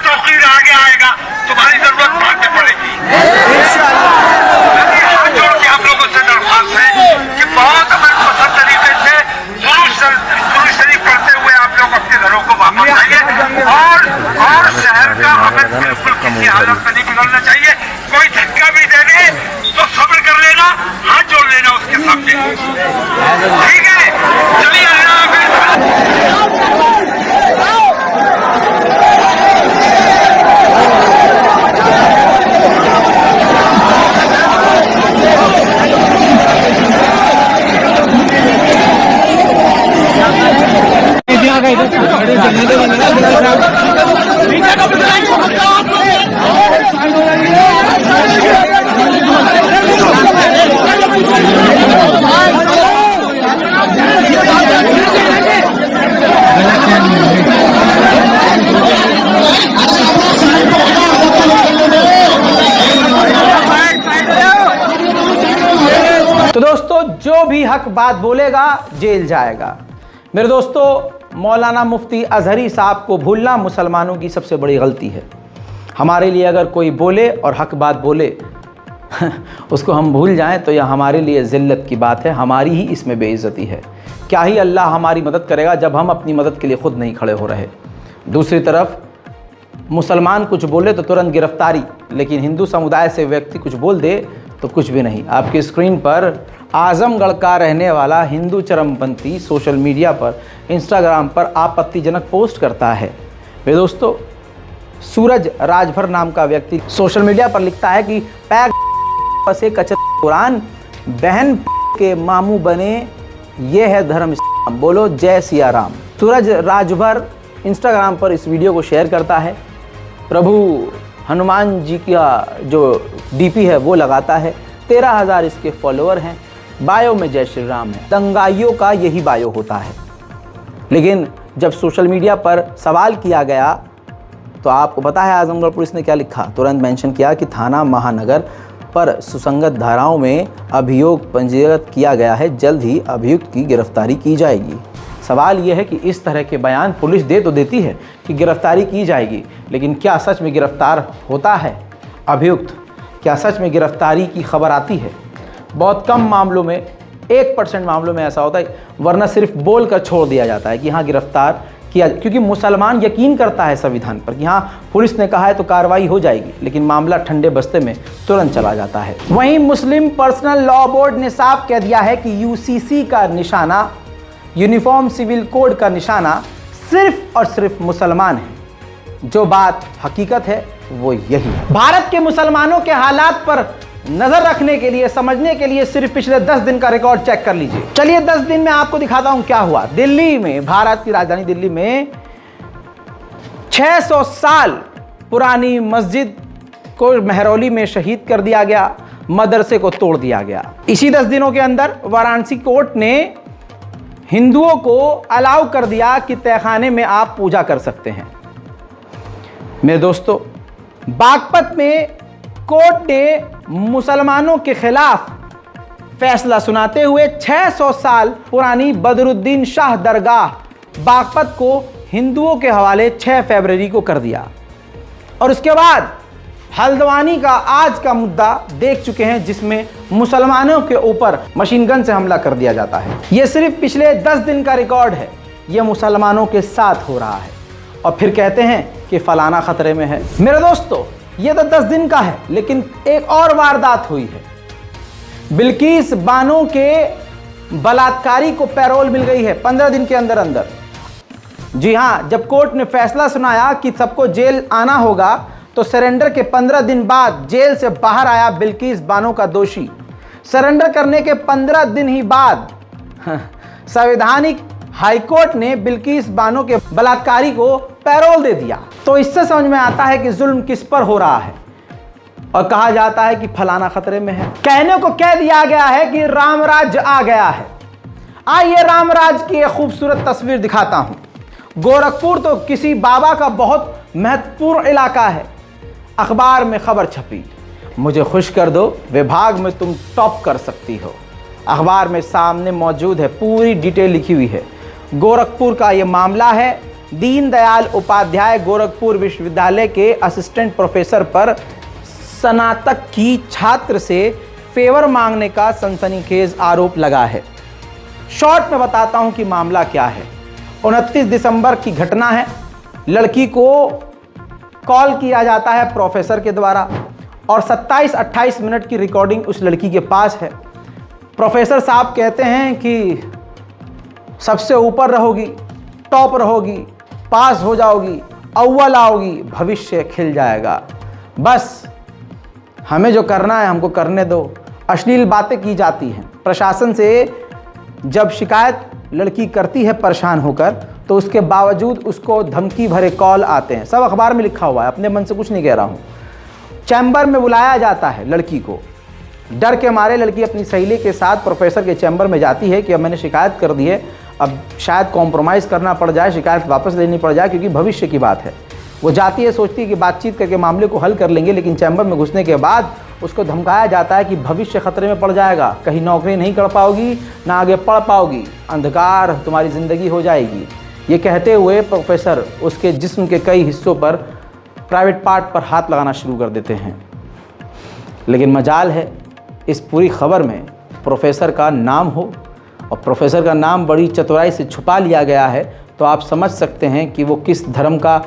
Speaker 5: तौकीर आगे आएगा, तुम्हारी जरूरत बाद में पड़ेगी। हाथ जोड़ के आप लोगों से दरख्वास्त है कि बहुत अमन पसंद तरीके से दुरूद शरीफ पढ़ते हुए आप लोग अपने घरों को वापस आइए और शहर का अमन बिल्कुल किसी हालत में नहीं बिगड़ना चाहिए। कोई धक्का भी दे दे तो सब्र कर लेना, हाथ जोड़ लेना उसके सामने, ठीक है? चलिए अल्लाह हाफिज़।
Speaker 1: तो दोस्तों, जो भी हक बात बोलेगा जेल जाएगा। मेरे दोस्तों, मौलाना मुफ्ती अजहरी साहब को भूलना मुसलमानों की सबसे बड़ी गलती है। हमारे लिए अगर कोई बोले और हक बात बोले उसको हम भूल जाएं तो यह हमारे लिए ज़िल्लत की बात है, हमारी ही इसमें बेइज्जती है। क्या ही अल्लाह हमारी मदद करेगा जब हम अपनी मदद के लिए खुद नहीं खड़े हो रहे। दूसरी तरफ मुसलमान कुछ बोले तो तुरंत गिरफ्तारी, लेकिन हिंदू समुदाय से व्यक्ति कुछ बोल दे तो कुछ भी नहीं। आपकी स्क्रीन पर आजमगढ़ का रहने वाला हिंदू चरमपंथी सोशल मीडिया पर, इंस्टाग्राम पर आपत्तिजनक पोस्ट करता है। मेरे दोस्तों, सूरज राजभर नाम का व्यक्ति सोशल मीडिया पर लिखता है कि पैक से कचरा कुरान, बहन के मामू बने, ये है धर्म इस्लाम, बोलो जय सिया राम। सूरज राजभर इंस्टाग्राम पर इस वीडियो को शेयर करता है। प्रभु हनुमान जी का जो डीपी है वो लगाता है। 13,000 इसके फॉलोअर हैं। बायो में जय श्री राम है। दंगाइयों का यही बायो होता है। लेकिन जब सोशल मीडिया पर सवाल किया गया तो आपको पता है आजमगढ़ पुलिस ने क्या लिखा? तुरंत मेंशन किया कि थाना महानगर पर सुसंगत धाराओं में अभियोग पंजीकृत किया गया है, जल्द ही अभियुक्त की गिरफ्तारी की जाएगी। सवाल यह है कि इस तरह के बयान पुलिस दे तो देती है कि गिरफ्तारी की जाएगी, लेकिन क्या सच में गिरफ्तार होता है अभियुक्त? क्या सच में गिरफ्तारी की खबर आती है? बहुत कम मामलों में, 1% मामलों में ऐसा होता है, वरना सिर्फ बोल कर छोड़ दिया जाता है कि हाँ गिरफ्तार किया, क्योंकि मुसलमान यकीन करता है संविधान पर कि हाँ पुलिस ने कहा है तो कार्रवाई हो जाएगी, लेकिन मामला ठंडे बस्ते में तुरंत चला जाता है। वहीं मुस्लिम पर्सनल लॉ बोर्ड ने साफ कह दिया है कि यूसीसी का निशाना, यूनिफॉर्म सिविल कोड का निशाना सिर्फ और सिर्फ मुसलमान है। जो बात हकीकत है वो यही है। भारत के मुसलमानों के हालात पर नजर रखने के लिए, समझने के लिए सिर्फ पिछले 10 दिन का रिकॉर्ड चेक कर लीजिए। चलिए 10 दिन में आपको दिखाता हूं क्या हुआ। दिल्ली में, भारत की राजधानी दिल्ली में 600 साल पुरानी मस्जिद को मेहरौली में शहीद कर दिया गया, मदरसे को तोड़ दिया गया। इसी 10 दिनों के अंदर वाराणसी कोर्ट ने हिंदुओं को अलाउ कर दिया कि तहखाने में आप पूजा कर सकते हैं। मेरे दोस्तों, बागपत में कोर्ट ने मुसलमानों के खिलाफ फैसला सुनाते हुए 600 साल पुरानी बदरुद्दीन शाह दरगाह बागपत को हिंदुओं के हवाले 6 फरवरी को कर दिया। और उसके बाद हल्द्वानी का आज का मुद्दा देख चुके हैं, जिसमें मुसलमानों के ऊपर मशीन गन से हमला कर दिया जाता है। यह सिर्फ पिछले 10 दिन का रिकॉर्ड है। यह मुसलमानों के साथ हो रहा है और फिर कहते हैं कि फलाना खतरे में है। मेरे दोस्तों, यह तो 10 दिन का है, लेकिन एक और वारदात हुई है। बिल्किस बानो के बलात्कारी को पैरोल मिल गई है 15 दिन के अंदर अंदर। जी हां, जब कोर्ट ने फैसला सुनाया कि सबको जेल आना होगा, तो सरेंडर के 15 दिन बाद जेल से बाहर आया बिल्किस बानो का दोषी। सरेंडर करने के 15 दिन ही बाद संवैधानिक हाईकोर्ट ने बिल्किस बानो के बलात्कारी को पैरोल दे दिया। तो इससे समझ में आता है कि जुल्म किस पर हो रहा है और कहा जाता है कि फलाना खतरे में है। कहने को कह दिया गया है कि रामराज आ गया है। आइए रामराज की एक खूबसूरत तस्वीर दिखाता हूं। गोरखपुर तो किसी बाबा का बहुत महत्वपूर्ण इलाका है। अखबार में खबर छपी, मुझे खुश कर दो, विभाग में तुम टॉप कर सकती हो। अखबार में सामने मौजूद है, पूरी डिटेल लिखी हुई है। गोरखपुर का ये मामला है दीनदयाल उपाध्याय गोरखपुर विश्वविद्यालय के असिस्टेंट प्रोफेसर पर स्नातक की छात्र से फेवर मांगने का सनसनीखेज आरोप लगा है। शॉर्ट में बताता हूं कि मामला क्या है। 29 दिसंबर की घटना है। लड़की को कॉल किया जाता है प्रोफेसर के द्वारा और 27-28 मिनट की रिकॉर्डिंग उस लड़की के पास है। प्रोफेसर साहब कहते हैं कि सबसे ऊपर रहोगी, टॉप रहोगी, पास हो जाओगी, अव्वल आओगी, भविष्य खिल जाएगा। बस हमें जो करना है हमको करने दो। अश्लील बातें की जाती हैं। प्रशासन से जब शिकायत लड़की करती है परेशान होकर, तो उसके बावजूद उसको धमकी भरे कॉल आते हैं। सब अखबार में लिखा हुआ है, अपने मन से कुछ नहीं कह रहा हूँ। चैम्बर में बुलाया जाता है लड़की को। डर के मारे लड़की अपनी सहेली के साथ प्रोफेसर के चैम्बर में जाती है कि अब मैंने शिकायत कर दी है, अब शायद कॉम्प्रोमाइज़ करना पड़ जाए, शिकायत वापस लेनी पड़ जाए, क्योंकि भविष्य की बात है। वो जाती है, सोचती है कि बातचीत करके मामले को हल कर लेंगे, लेकिन चैम्बर में घुसने के बाद उसको धमकाया जाता है कि भविष्य खतरे में पड़ जाएगा, कहीं नौकरी नहीं कर पाओगी, ना आगे पढ़ पाओगी, अंधकार तुम्हारी ज़िंदगी हो जाएगी। ये कहते हुए प्रोफेसर उसके जिस्म के कई हिस्सों पर, प्राइवेट पार्ट पर हाथ लगाना शुरू कर देते हैं। लेकिन मजाल है इस पूरी खबर में प्रोफेसर का नाम हो, और प्रोफेसर का नाम बड़ी चतुराई से छुपा लिया गया है, तो आप समझ सकते हैं कि वो किस धर्म का,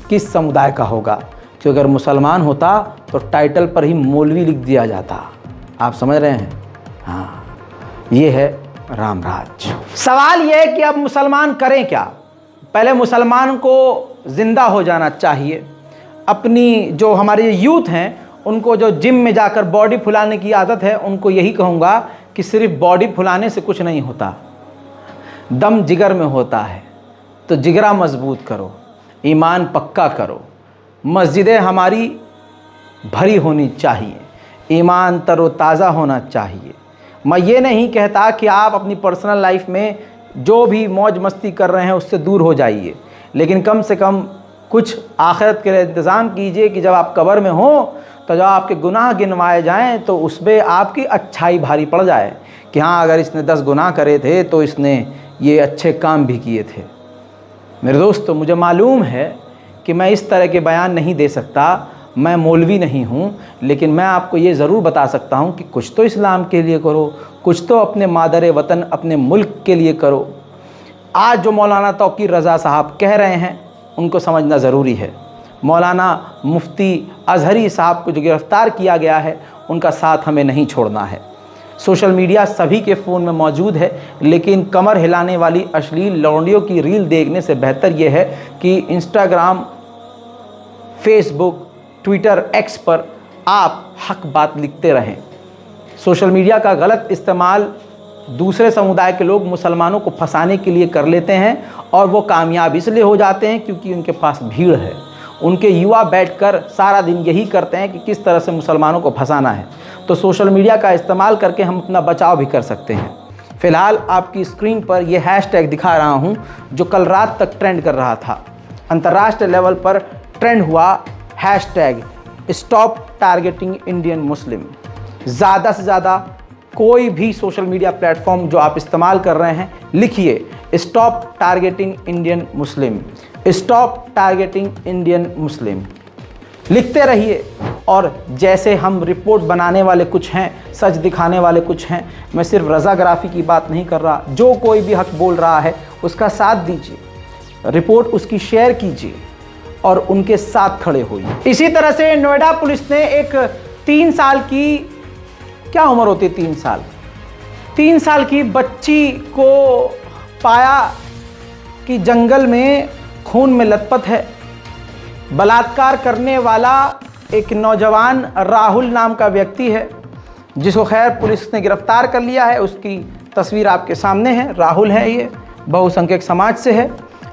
Speaker 1: किस समुदाय का होगा। कि अगर मुसलमान होता तो टाइटल पर ही मौलवी लिख दिया जाता। आप समझ रहे हैं? हाँ, ये है रामराज। सवाल ये है कि अब मुसलमान करें क्या? पहले मुसलमान को ज़िंदा हो जाना चाहिए। अपनी जो हमारे यूथ हैं उनको जो जिम में जाकर बॉडी फुलाने की आदत है, उनको यही कहूँगा कि सिर्फ बॉडी फुलाने से कुछ नहीं होता, दम जिगर में होता है। तो जिगरा मजबूत करो, ईमान पक्का करो, मस्जिदें हमारी भरी होनी चाहिए, ईमान तरोताज़ा होना चाहिए। मैं ये नहीं कहता कि आप अपनी पर्सनल लाइफ में जो भी मौज मस्ती कर रहे हैं उससे दूर हो जाइए, लेकिन कम से कम कुछ आखिरत के लिए इंतज़ाम कीजिए कि जब आप कब्र में हो तो जब आपके गुनाह गिनवाए जाएं तो उसमें आपकी अच्छाई भारी पड़ जाए कि हाँ, अगर इसने 10 गुनाह करे थे तो इसने ये अच्छे काम भी किए थे। मेरे दोस्तों, मुझे मालूम है कि मैं इस तरह के बयान नहीं दे सकता, मैं मौलवी नहीं हूँ, लेकिन मैं आपको ये ज़रूर बता सकता हूँ कि कुछ तो इस्लाम के लिए करो, कुछ तो अपने मादर वतन, अपने मुल्क के लिए करो। आज जो मौलाना तौकीर रज़ा साहब कह रहे हैं उनको समझना ज़रूरी है। मौलाना मुफ्ती अजहरी साहब को जो गिरफ़्तार किया गया है, उनका साथ हमें नहीं छोड़ना है। सोशल मीडिया सभी के फ़ोन में मौजूद है, लेकिन कमर हिलाने वाली अश्लील लौंडियों की रील देखने से बेहतर यह है कि इंस्टाग्राम, फेसबुक, ट्विटर, एक्स पर आप हक बात लिखते रहें। सोशल मीडिया का गलत इस्तेमाल दूसरे समुदाय के लोग मुसलमानों को फंसाने के लिए कर लेते हैं, और वो कामयाब इसलिए हो जाते हैं क्योंकि उनके पास भीड़ है। उनके युवा बैठकर सारा दिन यही करते हैं कि किस तरह से मुसलमानों को फंसाना है। तो सोशल मीडिया का इस्तेमाल करके हम अपना बचाव भी कर सकते हैं। फ़िलहाल आपकी स्क्रीन पर यह हैशटैग दिखा रहा हूं, जो कल रात तक ट्रेंड कर रहा था। अंतर्राष्ट्रीय लेवल पर ट्रेंड हुआ hashtag stop targeting Indian Muslim. ज़्यादा से ज़्यादा कोई भी सोशल मीडिया प्लेटफॉर्म जो आप इस्तेमाल कर रहे हैं, लिखिए stop targeting Indian Muslim, stop targeting Indian Muslim लिखते रहिए। और जैसे हम रिपोर्ट बनाने वाले कुछ हैं, सच दिखाने वाले कुछ हैं, मैं सिर्फ रज़ाग्राफ़ी की बात नहीं कर रहा। जो कोई भी हक बोल रहा है उसका साथ दीजिए, रिपोर्ट उसकी शेयर कीजिए और उनके साथ खड़े होइए। इसी तरह से नोएडा पुलिस ने एक 3 साल की, क्या उम्र होती है 3 साल की बच्ची को पाया कि जंगल में खून में लथपथ है। बलात्कार करने वाला एक नौजवान राहुल नाम का व्यक्ति है, जिसको खैर पुलिस ने गिरफ्तार कर लिया है। उसकी तस्वीर आपके सामने है। राहुल है, ये बहुसंख्यक समाज से है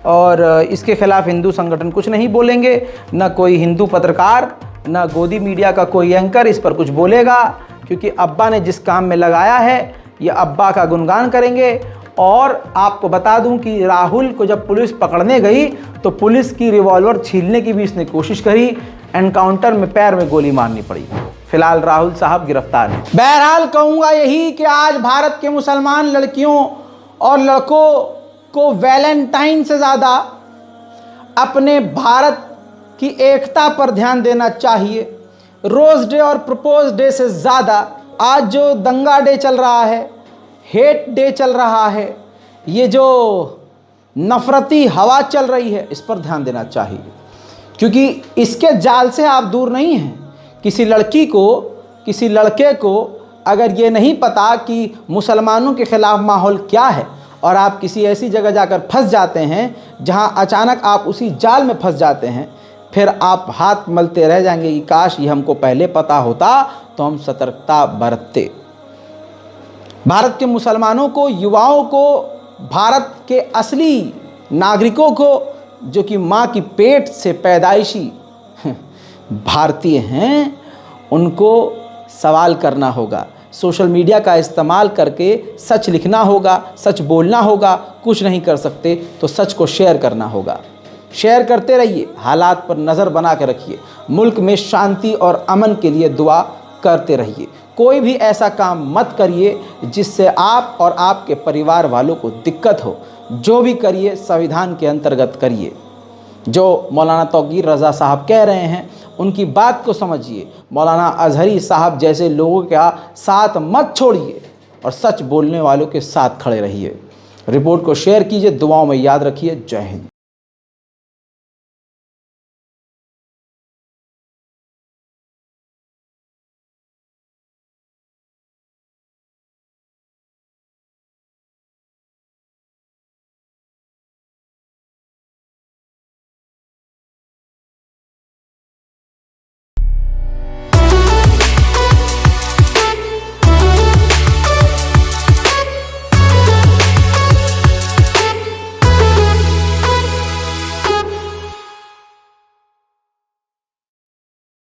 Speaker 1: और इसके खिलाफ हिंदू संगठन कुछ नहीं बोलेंगे, न कोई हिंदू पत्रकार, न गोदी मीडिया का कोई एंकर इस पर कुछ बोलेगा, क्योंकि अब्बा ने जिस काम में लगाया है ये अब्बा का गुणगान करेंगे। और आपको बता दूं कि राहुल को जब पुलिस पकड़ने गई तो पुलिस की रिवॉल्वर छीनने की भी इसने कोशिश करी, एनकाउंटर में पैर में गोली मारनी पड़ी। फिलहाल राहुल साहब गिरफ्तार हैं। बहरहाल कहूँगा यही कि आज भारत के मुसलमान लड़कियों और लड़कों को वैलेंटाइन से ज़्यादा अपने भारत की एकता पर ध्यान देना चाहिए। रोज़ डे और प्रपोज डे से ज़्यादा आज जो दंगा डे चल रहा है, हेट डे चल रहा है, ये जो नफ़रती हवा चल रही है, इस पर ध्यान देना चाहिए, क्योंकि इसके जाल से आप दूर नहीं हैं। किसी लड़की को, किसी लड़के को अगर ये नहीं पता कि मुसलमानों के ख़िलाफ़ माहौल क्या है और आप किसी ऐसी जगह जाकर फंस जाते हैं जहां अचानक आप उसी जाल में फंस जाते हैं, फिर आप हाथ मलते रह जाएंगे कि काश ये हमको पहले पता होता तो हम सतर्कता बरतते। भारत के मुसलमानों को, युवाओं को, भारत के असली नागरिकों को, जो कि माँ की पेट से पैदाइशी भारतीय हैं, उनको सवाल करना होगा। सोशल मीडिया का इस्तेमाल करके सच लिखना होगा, सच बोलना होगा। कुछ नहीं कर सकते तो सच को शेयर करना होगा। शेयर करते रहिए, हालात पर नज़र बना के रखिए, मुल्क में शांति और अमन के लिए दुआ करते रहिए। कोई भी ऐसा काम मत करिए जिससे आप और आपके परिवार वालों को दिक्कत हो। जो भी करिए संविधान के अंतर्गत करिए। जो मौलाना तौकीर रज़ा साहब कह रहे हैं उनकी बात को समझिए। मौलाना अजहरी साहब जैसे लोगों का साथ मत छोड़िए और सच बोलने वालों के साथ खड़े रहिए। रिपोर्ट को शेयर कीजिए, दुआओं में याद रखिए। जय हिंद।